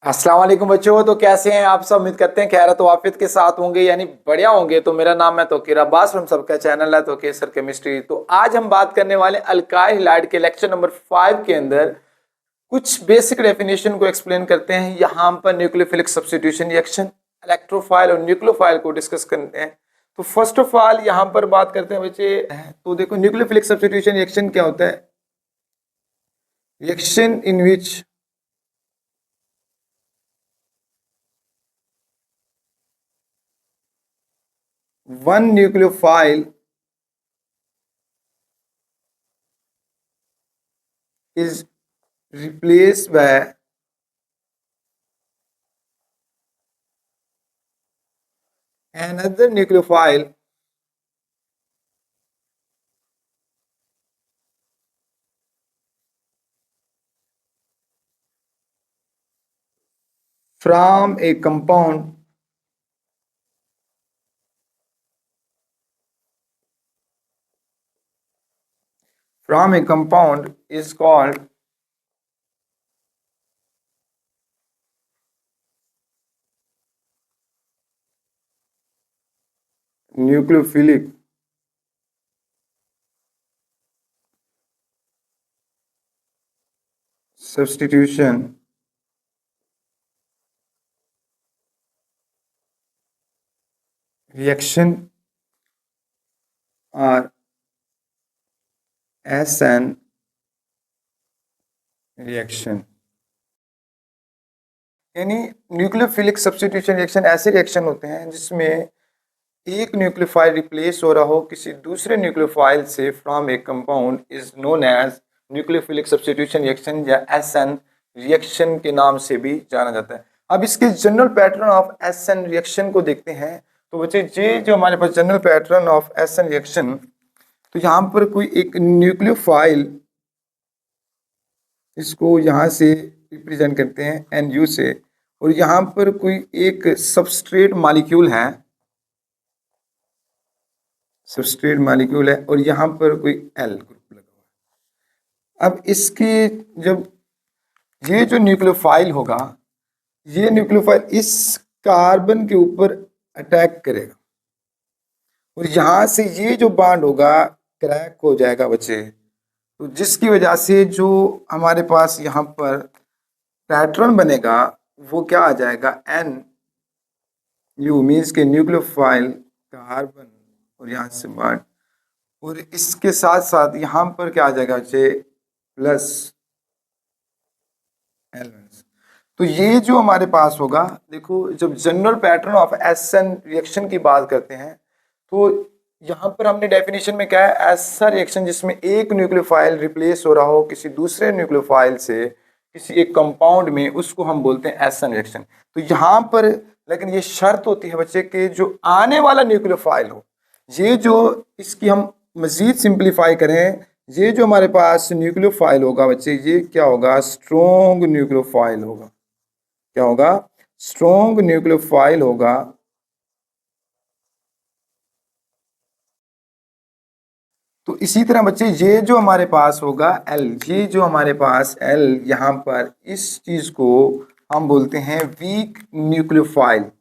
अस्सलाम वालेकुम बच्चों। तो कैसे हैं आप सब? उम्मीद करते हैं खैरियत तो आफियत के साथ होंगे, यानी बढ़िया होंगे। तो मेरा नाम है तौकीर अब्बास, हम सबका चैनल है तौकीर सर केमिस्ट्री। तो आज हम बात करने वाले अल्काइल हैलाइड के लेक्चर नंबर 5 के अंदर कुछ बेसिक डेफिनेशन को एक्सप्लेन करते हैं। यहाँ पर न्यूक्लियोफिलिक सब्स्टिट्यूशन रिएक्शन, इलेक्ट्रोफाइल और न्यूक्लियोफाइल को डिस्कस करते हैं। तो फर्स्ट ऑफ ऑल यहाँ पर बात करते हैं बच्चे, तो देखो न्यूक्लियोफिलिक सब्स्टिट्यूशन रिएक्शन क्या होता है? Reaction in which one nucleophile is replaced by another nucleophile from a compound is called nucleophilic substitution reaction or SN reaction. यानी न्यूक्लियोफिलिक सब्स्टिट्यूशन रिएक्शन ऐसे रिएक्शन होते हैं जिसमें एक न्यूक्लियोफाइल रिप्लेस हो रहा हो किसी दूसरे न्यूक्लियोफाइल से from a compound is known as nucleophilic substitution reaction या एसएन रिएक्शन के नाम से भी जाना जाता है। अब इसके general pattern of SN reaction को देखते हैं। तो बच्चे ये जो हमारे पास general pattern of SN reaction, तो यहाँ पर कोई एक न्यूक्लियोफाइल, इसको यहाँ से रिप्रेजेंट करते हैं एन यू से, और यहाँ पर कोई एक सबस्ट्रेट मॉलिक्यूल है, सबस्ट्रेट मॉलिक्यूल है, और यहाँ पर कोई एल ग्रुप लगा हुआ है। अब इसकी जब ये जो न्यूक्लियोफाइल होगा, ये न्यूक्लियोफाइल इस कार्बन के ऊपर अटैक करेगा और यहाँ से ये जो बॉन्ड होगा क्रैक हो जाएगा बच्चे। तो जिसकी वजह से जो हमारे पास यहाँ पर पैटर्न बनेगा वो क्या आ जाएगा, एन यू मीन्स के न्यूक्लियोफाइल कार्बन और यहाँ से बॉन्ड, और इसके साथ साथ यहाँ पर क्या आ जाएगा बच्चे, प्लस एल। तो ये जो हमारे पास होगा, देखो जब general pattern of SN reaction की बात करते हैं तो यहाँ पर हमने डेफिनेशन में क्या है, ऐसा रिएक्शन जिसमें एक न्यूक्लियोफाइल रिप्लेस हो रहा हो किसी दूसरे न्यूक्लियोफाइल से किसी एक कंपाउंड में, उसको हम बोलते हैं एसएन रिएक्शन। तो यहाँ पर लेकिन ये शर्त होती है बच्चे कि जो आने वाला न्यूक्लियोफाइल हो, ये जो इसकी हम मजीद सिंप्लीफाई करें, ये जो हमारे पास न्यूक्लियोफाइल होगा बच्चे, ये क्या होगा, स्ट्रॉन्ग न्यूक्लियोफाइल होगा। क्या होगा, स्ट्रॉन्ग न्यूक्लियोफाइल होगा। तो इसी तरह बच्चे ये जो हमारे पास होगा एल, ये जो हमारे पास एल, यहां पर इस चीज को हम बोलते हैं वीक न्यूक्लियोफाइल,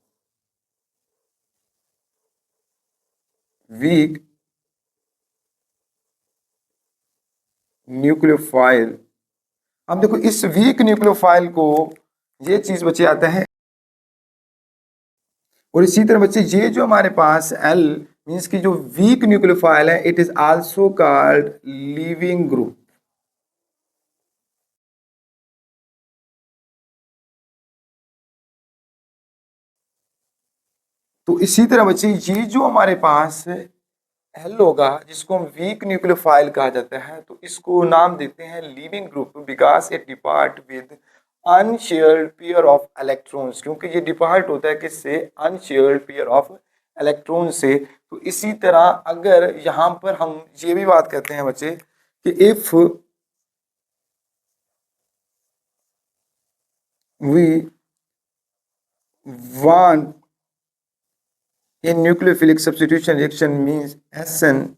वीक न्यूक्लियोफाइल। अब देखो इस वीक न्यूक्लियोफाइल को ये चीज बच्चे आता है, और इसी तरह बच्चे ये जो हमारे पास एल मीन्स की जो वीक न्यूक्लियोफाइल है, it is also called leaving group. तो इसी तरह बच्चे ये जो हमारे पास एल होगा जिसको हम वीक न्यूक्लियोफाइल कहा जाता है, तो इसको नाम देते हैं leaving group because it depart with unshared pair of electrons, क्योंकि ये डिपार्ट होता है किससे, अनशेयर्ड पेयर ऑफ इलेक्ट्रॉन से। तो इसी तरह अगर यहाँ पर हम ये भी बात करते हैं बच्चे कि if we want in nucleophilic substitution reaction means SN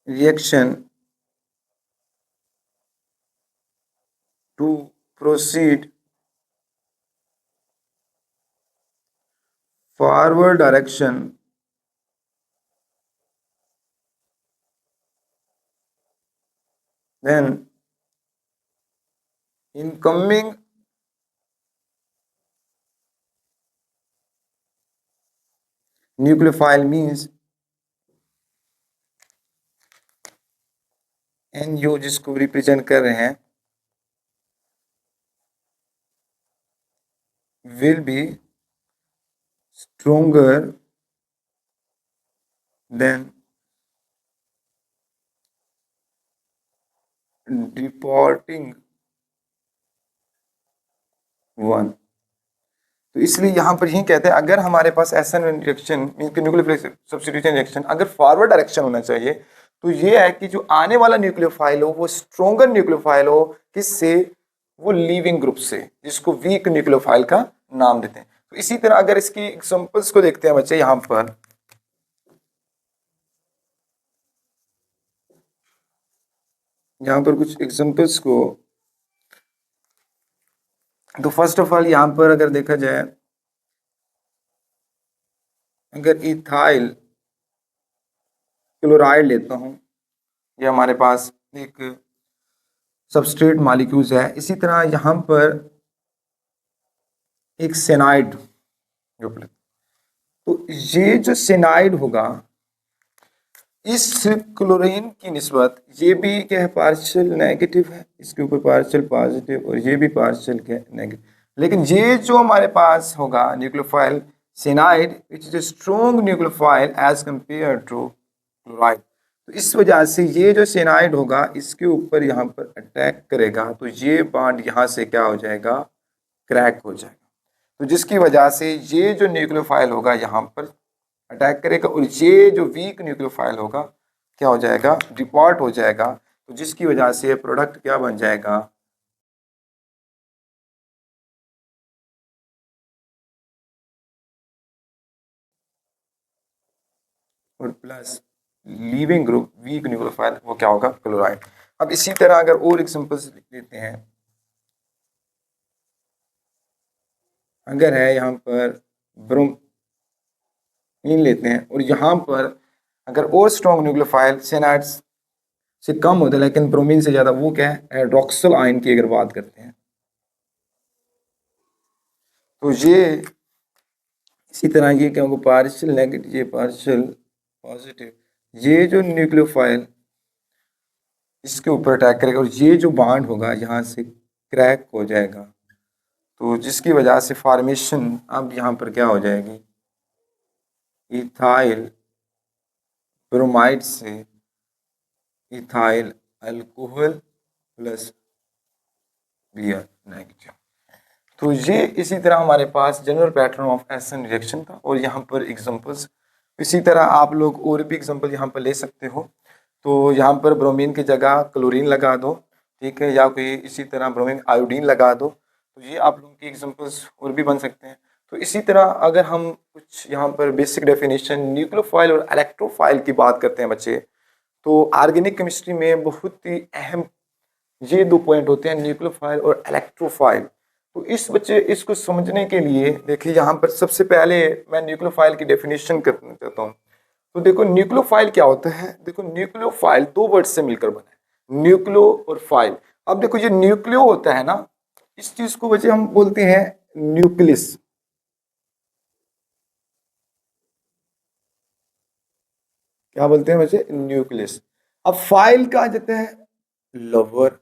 reaction to proceed forward direction then incoming nucleophile means NU जिसको रिप्रेजेंट कर रहे हैं will be stronger than departing one। तो इसलिए यहाँ पर यही कहते हैं अगर हमारे पास SN reaction mean nucleophilic substitution reaction अगर फॉरवर्ड डायरेक्शन होना चाहिए तो ये है कि जो आने वाला न्यूक्लियोफाइल हो वो स्ट्रोंगर न्यूक्लियोफाइल हो, किससे? वो लीविंग ग्रुप से, जिसको वीक न्यूक्लियोफाइल का नाम देते हैं। तो इसी तरह अगर इसकी एग्जांपल्स को देखते हैं बच्चे, यहाँ पर कुछ एग्जांपल्स को, तो फर्स्ट ऑफ ऑल यहाँ पर अगर देखा जाए, अगर इथाइल क्लोराइड लेता हूँ, ये हमारे पास एक सबस्ट्रेट मॉलिक्यूल्स है। इसी तरह यहाँ पर एक सेनाइड, तो ये जो सेनाइड होगा इस क्लोरीन की निस्बत, ये भी क्या है? पार्शियल नेगेटिव है, इसके ऊपर पार्शियल पॉजिटिव, और ये भी पार्शियल क्या नेगेटिव। लेकिन ये जो हमारे पास होगा nucleophile cyanide which is a strong nucleophile as compare to chloride. तो इस वजह से ये जो सेनाइड होगा इसके ऊपर यहाँ पर अटैक करेगा, तो ये बॉन्ड यहाँ से क्या हो जाएगा? क्रैक हो जाएगा। तो जिसकी वजह से ये जो न्यूक्लियोफाइल होगा यहाँ पर अटैक करेगा, और ये जो वीक न्यूक्लियोफाइल होगा क्या हो जाएगा? डिपार्ट हो जाएगा। तो जिसकी वजह से प्रोडक्ट क्या बन जाएगा? और plus leaving group weak nucleophile वो क्या होगा? क्लोराइड। अब इसी तरह अगर और एग्जांपल्स लेते हैं, अगर है यहाँ पर ब्रोमीन लेते हैं, और यहाँ पर अगर और स्ट्रॉन्ग न्यूक्लियोफाइल सेनाइड्स से कम होता है लेकिन ब्रोमीन से ज्यादा, वो क्या है? हाइड्रोक्सिल आयन की अगर बात करते हैं, तो ये इसी तरह ये क्या होगा? पार्शियल नेगेटिव, ये पार्शियल पॉजिटिव, ये जो न्यूक्लियोफाइल इसके ऊपर अटैक करेगा, और ये जो बॉन्ड होगा यहाँ से क्रैक हो जाएगा। तो जिसकी वजह से फॉर्मेशन अब यहाँ पर क्या हो जाएगी? इथाइल ब्रोमाइड से ethyl alcohol plus Br negative. तो ये इसी तरह हमारे पास general pattern of SN reaction था, और यहाँ पर एग्जांपल्स इसी तरह आप लोग और भी एग्जांपल यहाँ पर ले सकते हो। तो यहाँ पर ब्रोमीन की जगह क्लोरीन लगा दो, ठीक है, या कोई इसी तरह ब्रोमीन आयोडीन लगा दो, तो ये आप लोगों की एग्जांपल्स और भी बन सकते हैं। तो इसी तरह अगर हम कुछ यहाँ पर बेसिक डेफिनेशन न्यूक्लियोफाइल और इलेक्ट्रोफाइल की बात करते हैं बच्चे, तो ऑर्गेनिक केमिस्ट्री में बहुत ही अहम ये दो पॉइंट होते हैं, न्यूक्लियोफाइल और इलेक्ट्रोफाइल। तो इस बच्चे इसको समझने के लिए देखिए, यहाँ पर सबसे पहले मैं न्यूक्लियोफाइल की डेफिनेशन करना चाहता हूँ। तो देखो न्यूक्लियोफाइल क्या होता है? देखो न्यूक्लियोफाइल दो वर्ड से मिलकर बना है, न्यूक्लियो और फाइल। अब देखो ये न्यूक्लियो होता है ना, इस चीज को बच्चे हम बोलते हैं न्यूक्लियस। क्या बोलते हैं बच्चे? न्यूक्लियस। अब फाइल कहा जाता है लवर,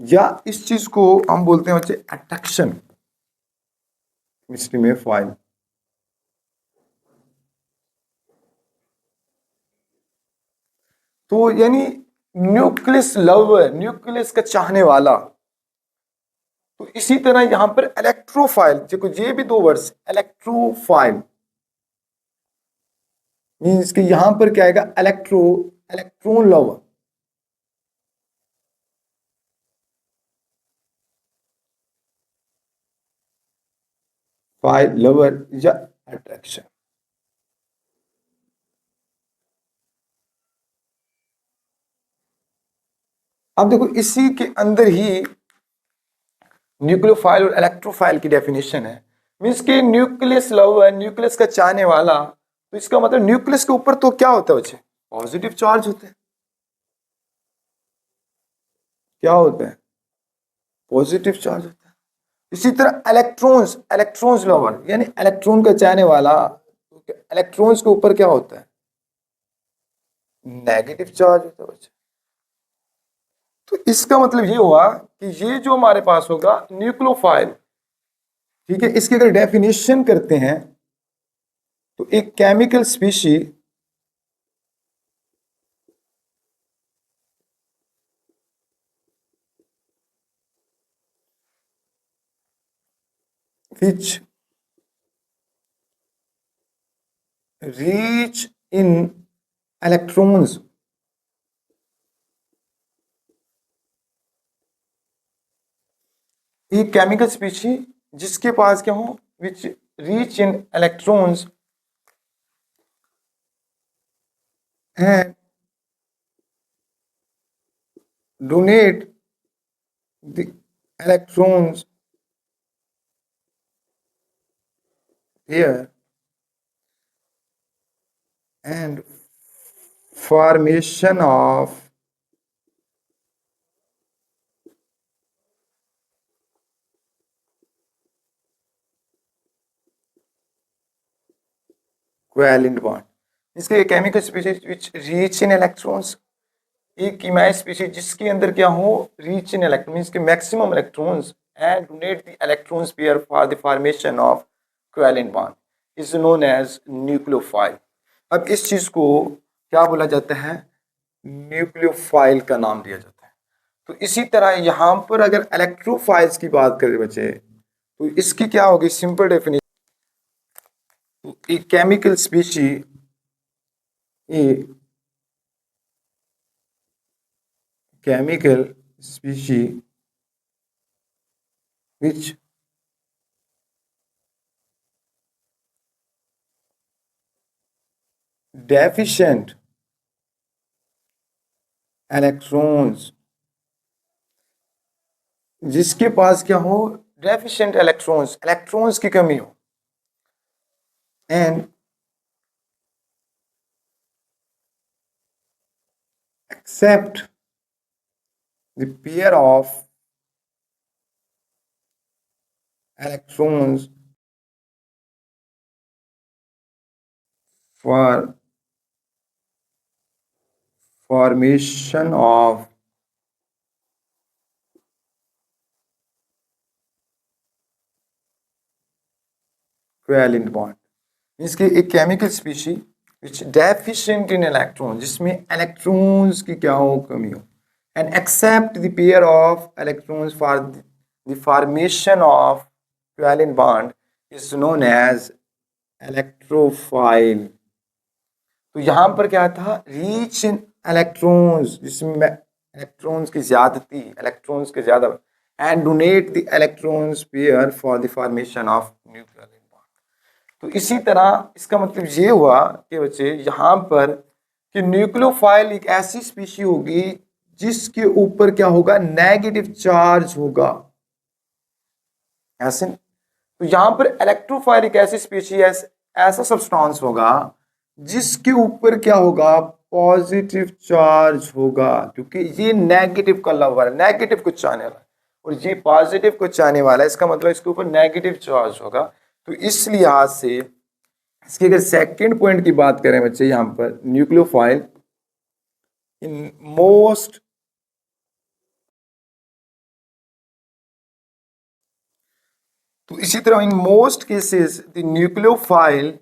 या इस चीज को हम बोलते हैं बच्चे अट्रैक्शन केमिस्ट्री में फाइल। तो यानी न्यूक्लियस लवर, न्यूक्लियस का चाहने वाला। तो इसी तरह यहां पर इलेक्ट्रोफाइल, देखो ये भी दो वर्ड्स, इलेक्ट्रोफाइल मींस कि यहां पर क्या आएगा? Electron lover. फाइल लवर या अट्रैक्शन। अब देखो इसी के अंदर ही न्यूक्लियोफाइल और इलेक्ट्रोफाइल की डेफिनेशन है। मीन्स कि न्यूक्लियस लवर, न्यूक्लियस का चाहने वाला, तो इसका मतलब न्यूक्लियस के ऊपर तो क्या होता है बच्चे, पॉजिटिव चार्ज होते हैं। क्या होता है, पॉजिटिव चार्ज होता है। इसी तरह इलेक्ट्रॉन्स, इलेक्ट्रॉन्स लवर यानी इलेक्ट्रॉन का चाहने वाला, इलेक्ट्रॉन्स के ऊपर क्या होता है, नेगेटिव चार्ज होता है बच्चे। तो इसका मतलब ये हुआ कि ये जो हमारे पास होगा न्यूक्लियोफाइल, ठीक है, इसकी अगर डेफिनेशन करते हैं तो एक chemical species which reach in electrons, एक केमिकल स्पीशी जिसके पास क्या हो, which reach in electrons and donate the electrons here and formation of covalent bond। इसके chemical species which rich in electrons, एक कीमियाई स्पीशीज जिसके अंदर क्या हो, रीच इन इलेक्ट्रॉन मींस के maximum electrons and donate the electrons pair for the formation of covalent bond is known as nucleophile. अब इस चीज को क्या बोला जाता है, न्यूक्लियोफाइल का नाम दिया जाता है। तो इसी तरह यहां पर अगर इलेक्ट्रोफाइल्स की बात करें बच्चे, तो इसकी क्या होगी simple definition, a chemical species, a chemical species which deficient electrons, जिसके पास क्या हो, डेफिशिएंट इलेक्ट्रॉन्स, इलेक्ट्रॉन्स की कमी हो, and accept the pair of electrons for formation of covalent bond। Means कि एक chemical species which deficient in electron, जिसमें electrons की क्या हो, कमी हो, and accept the pair of electrons for the formation of covalent bond is known as electrophile. तो यहां पर क्या था, रीच इन इलेक्ट्रॉन्स, जिसमें इलेक्ट्रॉन्स की ज्यादती, इलेक्ट्रॉन्स के ज्यादा, and donate the electrons pair for the formation of nuclear bond. तो इसी तरह इसका मतलब ये हुआ कि बच्चे यहाँ पर कि न्यूक्लियोफाइल एक ऐसी स्पीशी होगी जिसके ऊपर क्या होगा, नेगेटिव चार्ज होगा, ऐसे। तो यहां पर इलेक्ट्रोफाइल एक ऐसी स्पीशी, ऐसा सब्सटेंस होगा जिसके ऊपर क्या होगा, पॉजिटिव चार्ज होगा, क्योंकि ये नेगेटिव का लवर है, नेगेटिव को चाहने वाला है, और ये पॉजिटिव को चाहने वाला है, इसका मतलब इसके ऊपर नेगेटिव चार्ज होगा। तो इस लिहाज से इसके अगर सेकंड पॉइंट की बात करें बच्चे, यहां पर न्यूक्लियोफाइल इन मोस्ट तो इसी तरह in most cases the nucleophile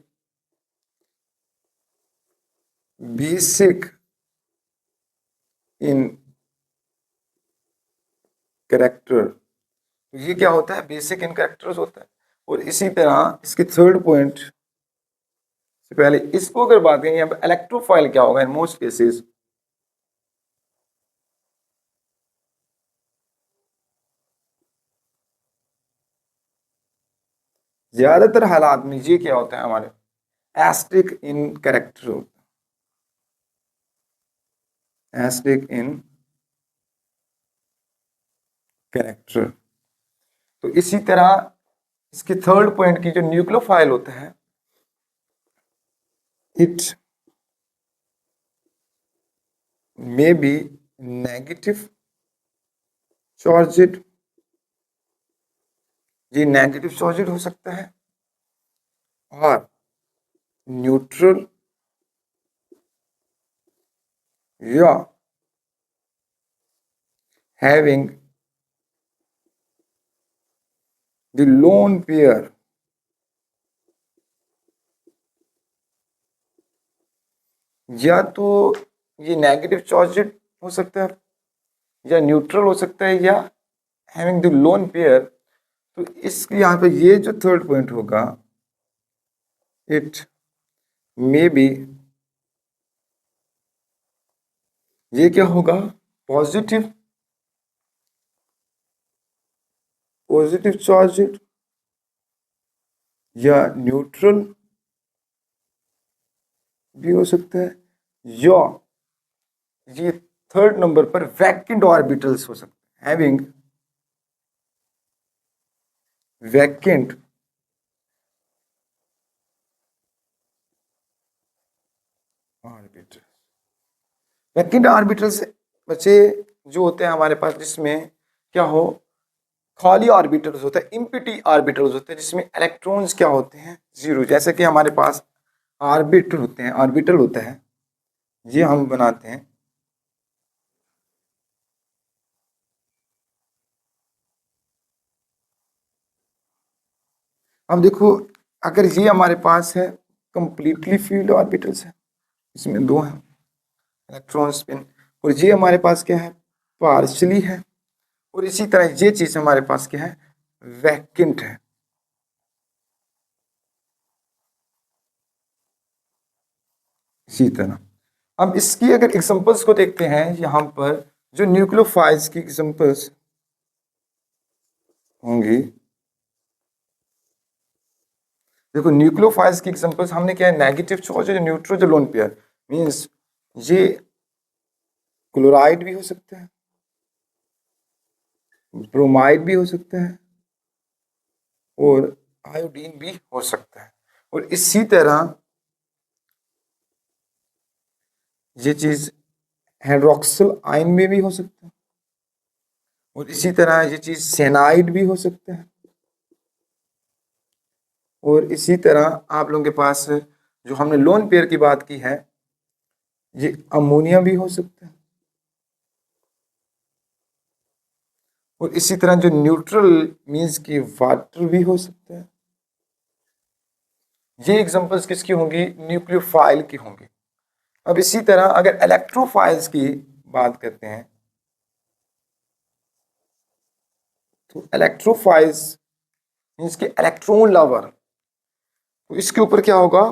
basic in character, तो ये क्या होता है, बेसिक इन कैरेक्टर्स होता है। और इसी तरह इसके थर्ड पॉइंट से पहले इसको अगर बात करें, यहाँ पे इलेक्ट्रोफाइल क्या होगा इन मोस्ट केसेस, ज्यादातर हालात में ये क्या होता है हमारे, एस्टिक इन कैरेक्टर होता है, एस्टिक इन कैरेक्टर। तो इसी तरह इसके थर्ड पॉइंट की जो न्यूक्लियोफाइल होता है, it may be negative charged, ये नेगेटिव चार्जेड हो सकता है, और न्यूट्रल या हैविंग द लोन पेयर या तो ये नेगेटिव चार्जेड हो सकता है या न्यूट्रल हो सकता है या हैविंग द लोन पेयर। तो इसके यहाँ पे ये जो थर्ड पॉइंट होगा, इट मे बी, ये क्या होगा, पॉजिटिव पॉजिटिव चार्जेड या न्यूट्रल भी हो सकता है, या ये थर्ड नंबर पर वैकेंट ऑर्बिटल्स हो सकते हैं, having vacant orbital. Vacant orbitals बचे जो होते हैं हमारे पास, जिसमें क्या हो, खाली ऑर्बिटल्स होता है, इम्पिटी ऑर्बिटल्स होते हैं, जिसमें इलेक्ट्रॉन्स क्या होते हैं, जीरो। जैसे कि हमारे पास ऑर्बिटल होते हैं, ऑर्बिटल होता है, ये हम बनाते हैं। अब देखो, अगर ये हमारे पास है कंप्लीटली फील्ड ऑर्बिटल्स है, इसमें दो हैं इलेक्ट्रॉन स्पिन, और ये हमारे पास क्या है, पार्शली है, और इसी तरह ये चीज हमारे पास क्या है, वैकेंट है। इसी तरह अब इसकी अगर एग्जांपल्स को देखते हैं, यहां पर जो न्यूक्लियोफाइल्स की एग्जांपल्स होंगी, देखो न्यूक्लियोफाइल्स की एग्जांपल्स हमने क्या है, नेगेटिव चार्ज और न्यूट्रल जो लोन पेयर, मींस ये क्लोराइड भी हो सकता है, ब्रोमाइड भी हो सकता है, और आयोडीन भी हो सकता है। और इसी तरह ये चीज हाइड्रोक्सिल आयन में भी हो सकता है, और इसी तरह ये चीज सेनाइड भी हो सकता है, और इसी तरह आप लोगों के पास जो हमने लोन पेयर की बात की है, ये अमोनिया भी हो सकता है, और इसी तरह जो न्यूट्रल मींस की वाटर भी हो सकता है। ये एग्जांपल्स किसकी होंगी, न्यूक्लियोफाइल की होंगी। अब इसी तरह अगर इलेक्ट्रोफाइल्स की बात करते हैं, तो इलेक्ट्रोफाइल्स मींस के इलेक्ट्रॉन लवर, तो इसके ऊपर क्या होगा,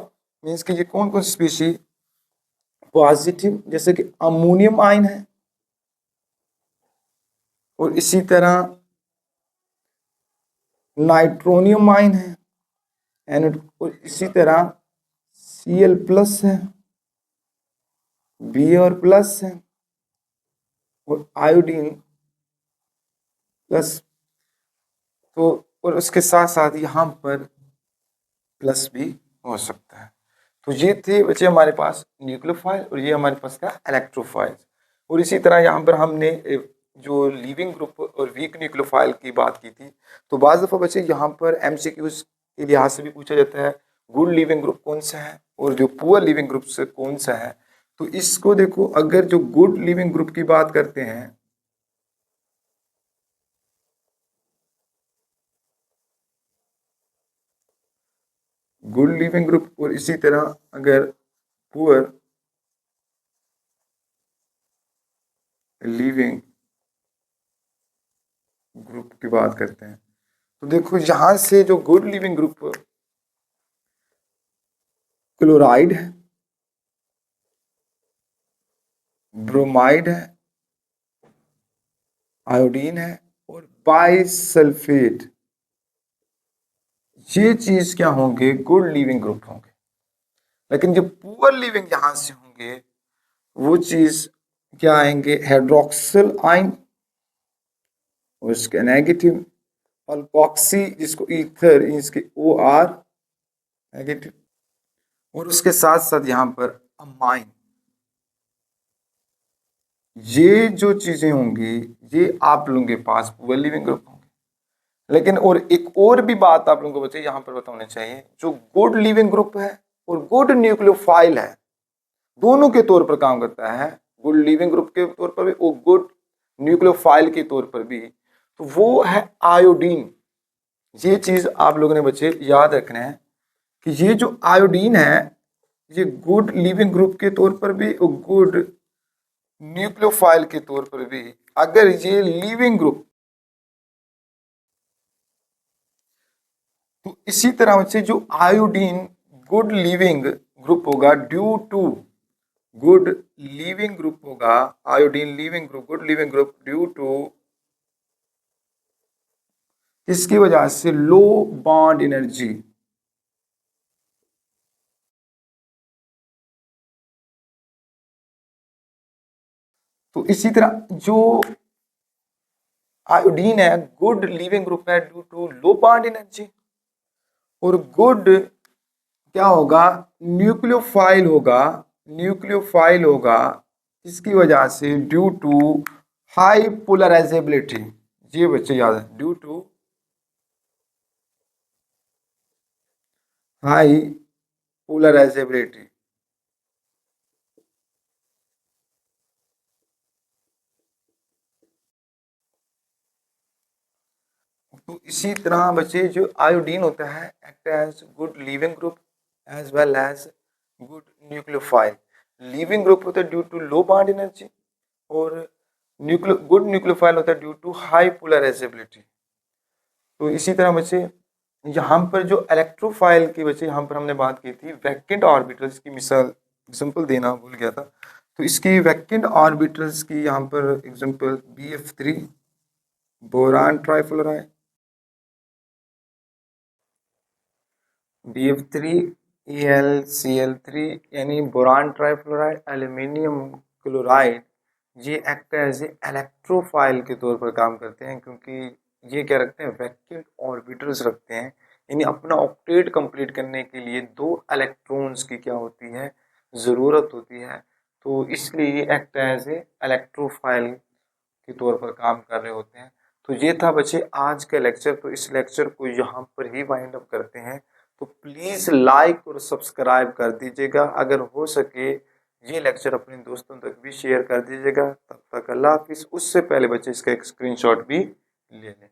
मींस कि ये कौन कौन सी स्पीशी, पॉजिटिव जैसे कि अमोनियम आयन है, और इसी तरह नाइट्रोनियम आयन है, और इसी तरह Cl प्लस है, बी और प्लस है, और आयोडीन प्लस। तो और उसके साथ साथ यहाँ पर प्लस भी हो सकता है। तो ये थे बच्चे हमारे पास न्यूक्लियोफाइल, और ये हमारे पास का इलेक्ट्रोफाइल। और इसी तरह यहाँ पर हमने जो लिविंग ग्रुप और वीक न्यूक्लियोफाइल की बात की थी। तो बाज़ दफ़ा बच्चे यहाँ पर एमसीक्यूज के लिहाज से भी पूछा जाता है, गुड लिविंग ग्रुप कौन सा है और जो पुअर लिविंग ग्रुप से कौन सा है। तो इसको देखो, अगर जो गुड लिविंग ग्रुप की बात करते हैं, गुड लिविंग ग्रुप, और इसी तरह अगर पुअर लिविंग ग्रुप की बात करते हैं, तो देखो यहां से जो गुड लिविंग ग्रुप, क्लोराइड है, ब्रोमाइड है, आयोडीन है, और बाइसल्फेट, ये चीज क्या होंगे, गुड लिविंग ग्रुप होंगे। लेकिन जो पुअर लिविंग यहां से होंगे, वो चीज क्या आएंगे, हाइड्रोक्सिल आयन और उसके नेगेटिव, अल्कोक्सी जिसको ईथर इसके OR नेगेटिव, और उसके साथ साथ यहाँ पर अमाइन। ये जो चीजें होंगी ये आप लोगों के पास पुअर लिविंग ग्रुप होंगे। लेकिन और एक और भी बात आप लोगों को बच्चे यहाँ पर पता होनी चाहिए, जो गुड लिविंग ग्रुप है और गुड न्यूक्लियोफाइल है, दोनों के तौर पर काम करता है। गुड लिविंग ग्रुप के तौर पर भी और गुड न्यूक्लियोफाइल के तौर पर भी, तो वो है आयोडीन। ये चीज आप लोगों ने बच्चे याद रखना है कि ये जो आयोडीन है ये गुड लिविंग ग्रुप के तौर पर भी और गुड न्यूक्लियोफाइल के तौर पर भी, अगर ये लिविंग ग्रुप, तो इसी तरह से जो आयोडीन गुड लिविंग ग्रुप होगा due to good leaving group होगा, iodine leaving group good leaving group due to इसकी वजह से लो बॉन्ड एनर्जी। तो इसी तरह जो आयोडीन है गुड लिविंग ग्रुप है due to low bond energy, और गुड क्या होगा, न्यूक्लियोफाइल होगा, न्यूक्लियोफाइल होगा इसकी वजह से ड्यू टू हाई पोलराइजेबिलिटी। ये बच्चे याद है, ड्यू टू हाई पोलराइजेबिलिटी। तो इसी तरह बच्चे जो आयोडीन होता है act as good leaving group as well as good nucleophile. Leaving group होता है due to low bond energy, और गुड न्यूक्लियोफाइल होता है ड्यू टू हाई पोलराइजेबिलिटी। तो इसी तरह बच्चे यहाँ पर जो इलेक्ट्रोफाइल की बच्चे यहाँ पर हमने बात की थी वैकेंट ऑर्बिटल्स की मिसाल एग्जांपल देना भूल गया था। तो इसकी वैकेंट ऑर्बिटल्स की यहाँ पर example BF3 boron trifluoride, BF3 ElCl3 यानी बोरान ट्राइफ्लोराइड, एल्यूमिनियम क्लोराइड, ये एक्ट एज इलेक्ट्रोफाइल के तौर पर काम करते हैं, क्योंकि ये क्या रखते हैं, वैकेंट ऑर्बिटल्स रखते हैं। यानी अपना ऑक्टेट कंप्लीट करने के लिए 2 इलेक्ट्रॉन्स की क्या होती है, ज़रूरत होती है। तो इसलिए ये एक्ट एज इलेक्ट्रोफाइल के तौर पर काम कर रहे होते हैं। तो ये था बच्चे आज का लेक्चर। तो इस लेक्चर को यहाँ पर ही वाइंड अप करते हैं। तो प्लीज़ लाइक और सब्सक्राइब कर दीजिएगा, अगर हो सके ये लेक्चर अपने दोस्तों तक भी शेयर कर दीजिएगा। तब तक अल्लाह हाफिज़। उससे पहले बच्चे इसका एक स्क्रीनशॉट भी ले लें।